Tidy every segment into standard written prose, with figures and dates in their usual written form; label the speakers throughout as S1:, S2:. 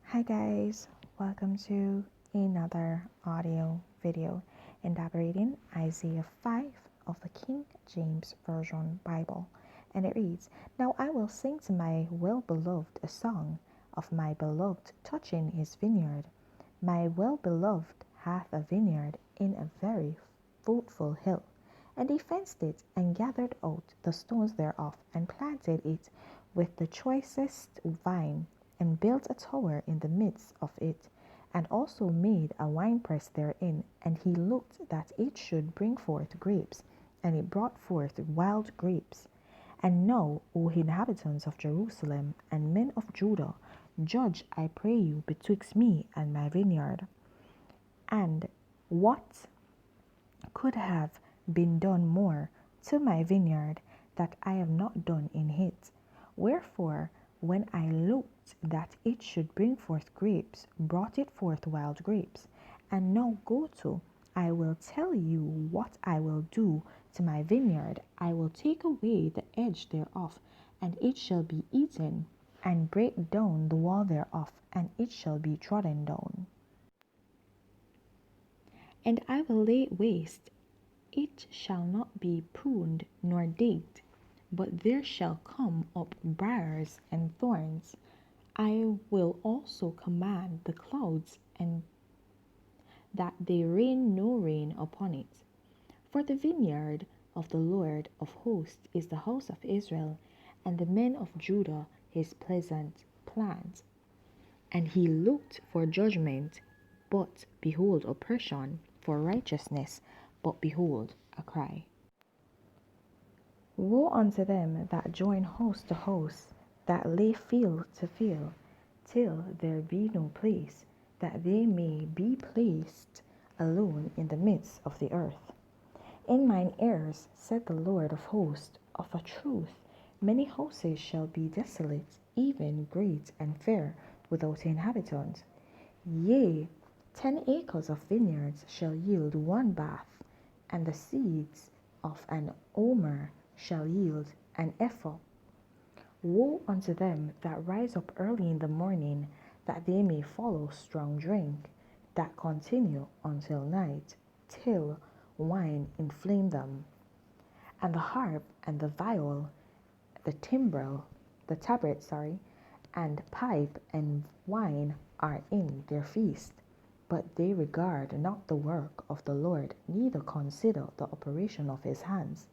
S1: Hi guys, welcome to another audio video elaborating Isaiah 5 of the King James Version Bible. And it reads, Now I will sing to my well-beloved a song of my beloved touching his vineyard. My well-beloved hath a vineyard in a very fruitful hill. And he fenced it, and gathered out the stones thereof, and planted it with the choicest vine, and built a tower in the midst of it, and also made a winepress therein. And he looked that it should bring forth grapes, and it brought forth wild grapes. And now, O inhabitants of Jerusalem, and men of Judah, judge, I pray you, betwixt me and my vineyard. And what could have been done more to my vineyard that I have not done in it? Wherefore, when I looked that it should bring forth grapes, brought it forth wild grapes. And now go to, I will tell you what I will do to my vineyard. I will take away the edge thereof, and it shall be eaten, and break down the wall thereof, and it shall be trodden down. And I will lay it waste, it shall not be pruned nor digged, but there shall come up briars and thorns. I will also command the clouds, and that they rain no rain upon it. For the vineyard of the Lord of hosts is the house of Israel, and the men of Judah his pleasant plant. And he looked for judgment, but behold oppression, for righteousness, but behold a cry. Woe unto them that join host to host, that lay field to field, till there be no place, that they may be placed alone in the midst of the earth. In mine ears, said the Lord of hosts, of a truth, many houses shall be desolate, even great and fair, without inhabitants. Yea, 10 acres of vineyards shall yield one bath, and the seeds of an omer shall yield an ephah. Woe unto them that rise up early in the morning, that they may follow strong drink, that continue until night, till wine inflame them. And the harp and the viol, the timbrel, the tabret, and pipe and wine are in their feast. But they regard not the work of the Lord, neither consider the operation of his hands.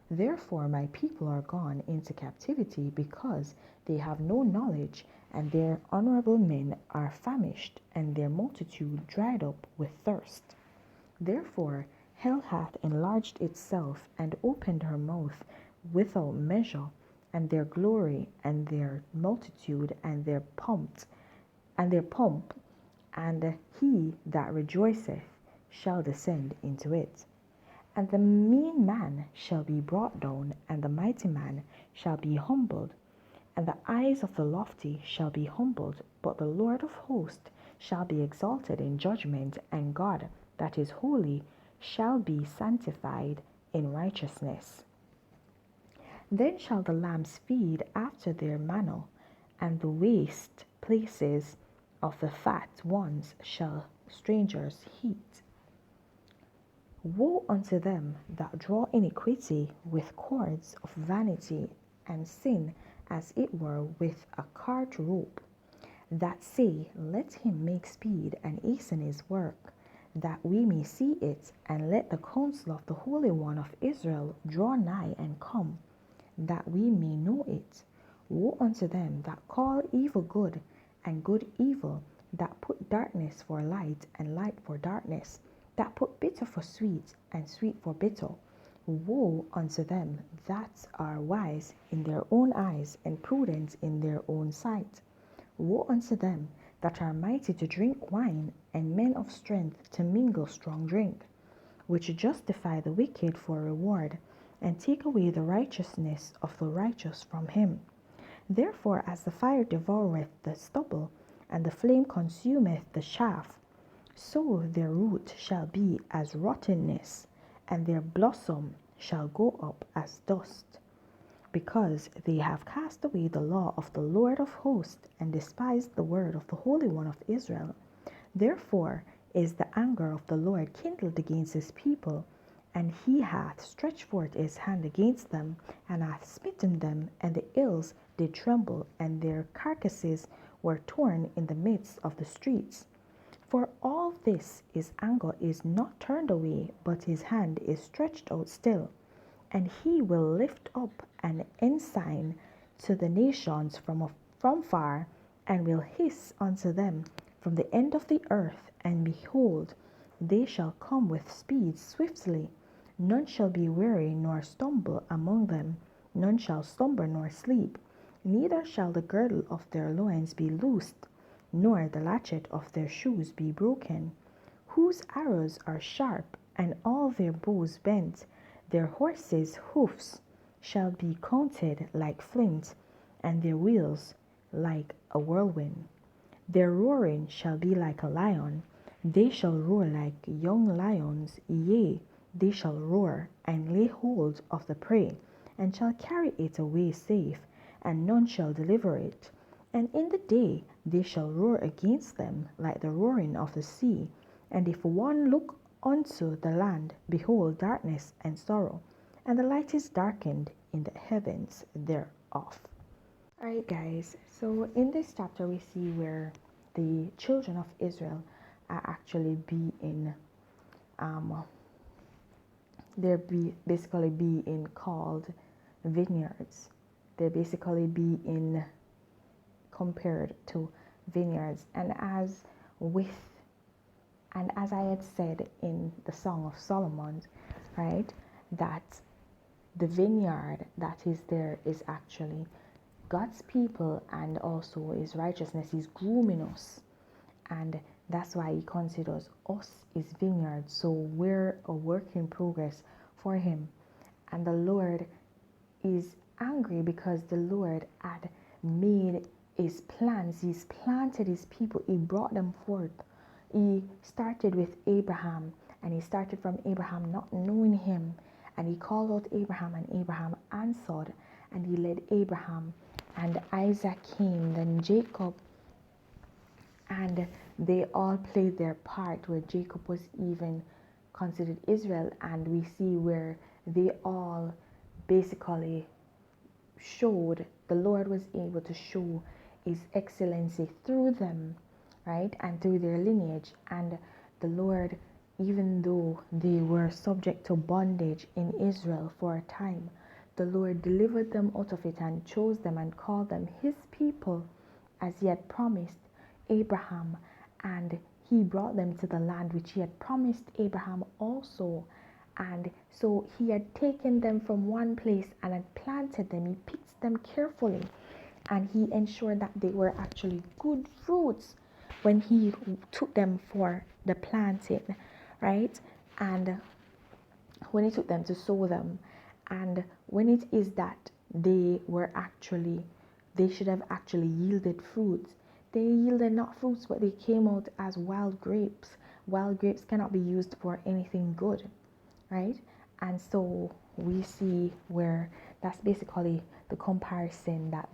S1: Therefore my people are gone into captivity, because they have no knowledge, and their honorable men are famished, and their multitude dried up with thirst. Therefore hell hath enlarged itself, and opened her mouth without measure, and their glory, and their multitude, and their pomp, and he that rejoiceth shall descend into it. And the mean man shall be brought down, and the mighty man shall be humbled, and the eyes of the lofty shall be humbled, but the Lord of hosts shall be exalted in judgment, and God that is holy shall be sanctified in righteousness. Then shall the lambs feed after their manner, and the waste places of the fat ones shall strangers heat. Woe unto them that draw iniquity with cords of vanity, and sin as it were with a cart rope, that say, Let him make speed and hasten his work, that we may see it, and let the counsel of the Holy One of Israel draw nigh and come, that we may know it. Woe unto them that call evil good, and good evil, that put darkness for light, and light for darkness, that put bitter for sweet, and sweet for bitter. Woe unto them that are wise in their own eyes, and prudent in their own sight. Woe unto them that are mighty to drink wine, and men of strength to mingle strong drink, which justify the wicked for reward, and take away the righteousness of the righteous from him. Therefore as the fire devoureth the stubble, and the flame consumeth the chaff, so their root shall be as rottenness, and their blossom shall go up as dust. because they have cast away the law of the Lord of hosts and despised the word of the Holy One of Israel. Therefore is the anger of the Lord kindled against his people, and he hath stretched forth his hand against them, and hath smitten them, and the hills did tremble, and their carcasses were torn in the midst of the streets. For all this his anger is not turned away, but his hand is stretched out still. And he will lift up an ensign to the nations from far, and will hiss unto them from the end of the earth. And behold, they shall come with speed swiftly. None shall be weary nor stumble among them, none shall slumber nor sleep. Neither shall the girdle of their loins be loosed, nor the latchet of their shoes be broken. Whose arrows are sharp, and all their bows bent. Their horses' hoofs shall be counted like flint, and their wheels like a whirlwind. Their roaring shall be like a lion. They shall roar like young lions. Yea, they shall roar and lay hold of the prey, and shall carry it away safe, and none shall deliver it. And in the day they shall roar against them like the roaring of the sea. And if one look unto the land, behold darkness and sorrow, and the light is darkened in the heavens thereof. Alright, guys, so in this chapter we see where the children of Israel are actually being basically being called vineyards. They're basically being compared to vineyards, and as I had said in the Song of Solomon, right, that the vineyard that is there is actually God's people, and also his righteousness is grooming us. And that's why he considers us his vineyard. So we're a work in progress for him. And the Lord is angry because the Lord had made his plans. He's planted his people. He brought them forth. He started with Abraham, and he started from Abraham not knowing him. And he called out Abraham, and Abraham answered, and he led Abraham. And Isaac came, then Jacob, and they all played their part, where Jacob was even considered Israel. And we see where they all basically showed, the Lord was able to show his excellency through them, right, and through their lineage. And the Lord, even though they were subject to bondage in Israel for a time, the Lord delivered them out of it and chose them and called them his people, as he had promised Abraham. And he brought them to the land which he had promised Abraham also. And so he had taken them from one place and had planted them. He picked them carefully, and he ensured that they were actually good fruits when he took them for the planting, right? And when he took them to sow them, and when it is that they should have actually yielded fruits, they yielded not fruits, but they came out as wild grapes. Wild grapes cannot be used for anything good, right? And so we see where that's basically the comparison that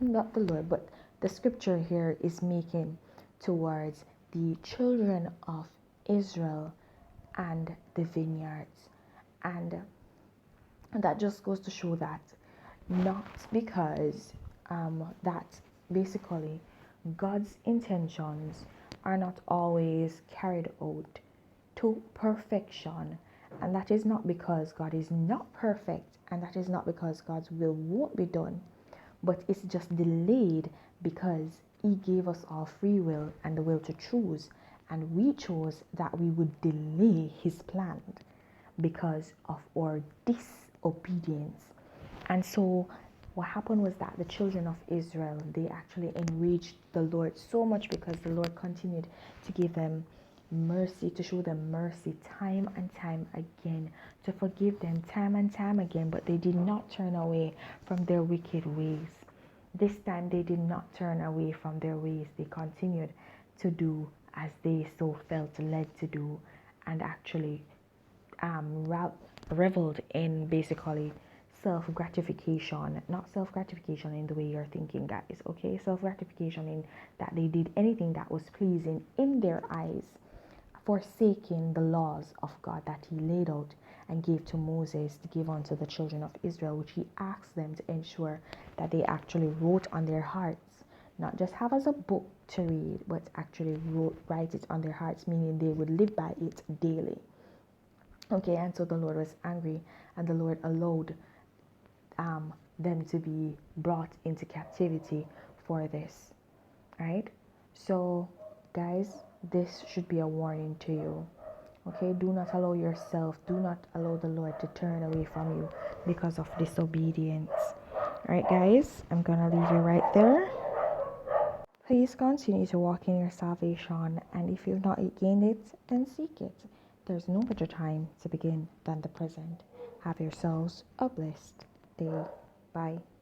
S1: not the Lord, but the scripture here is making towards the children of Israel and the vineyards. And that just goes to show that not because that basically God's intentions are not always carried out to perfection, and that is not because God is not perfect, and that is not because God's will won't be done, but it's just delayed because he gave us all free will and the will to choose, and we chose that we would delay his plan because of our disobedience. And so what happened was that the children of Israel, they actually enraged the Lord so much because the Lord continued to give them mercy, to show them mercy time and time again, to forgive them time and time again, but they did not turn away from their wicked ways. This time they did not turn away from their ways. They continued to do as they so felt led to do, and actually reveled in basically self gratification, not self gratification in the way you're thinking, guys, okay? Self gratification in that they did anything that was pleasing in their eyes, forsaking the laws of God that he laid out and gave to Moses to give unto the children of Israel, which he asked them to ensure that they actually wrote on their hearts, not just have as a book to read, but actually write it on their hearts, meaning they would live by it daily. Okay, and so the Lord was angry, and the Lord allowed them to be brought into captivity for this, right? So, guys, this should be a warning to you. Okay, do not allow yourself, do not allow the Lord to turn away from you because of disobedience. All right, guys, I'm gonna leave you right there. Please continue to walk in your salvation, and if you've not yet gained it, then seek it. There's no better time to begin than the present. Have yourselves a blessed day. Bye.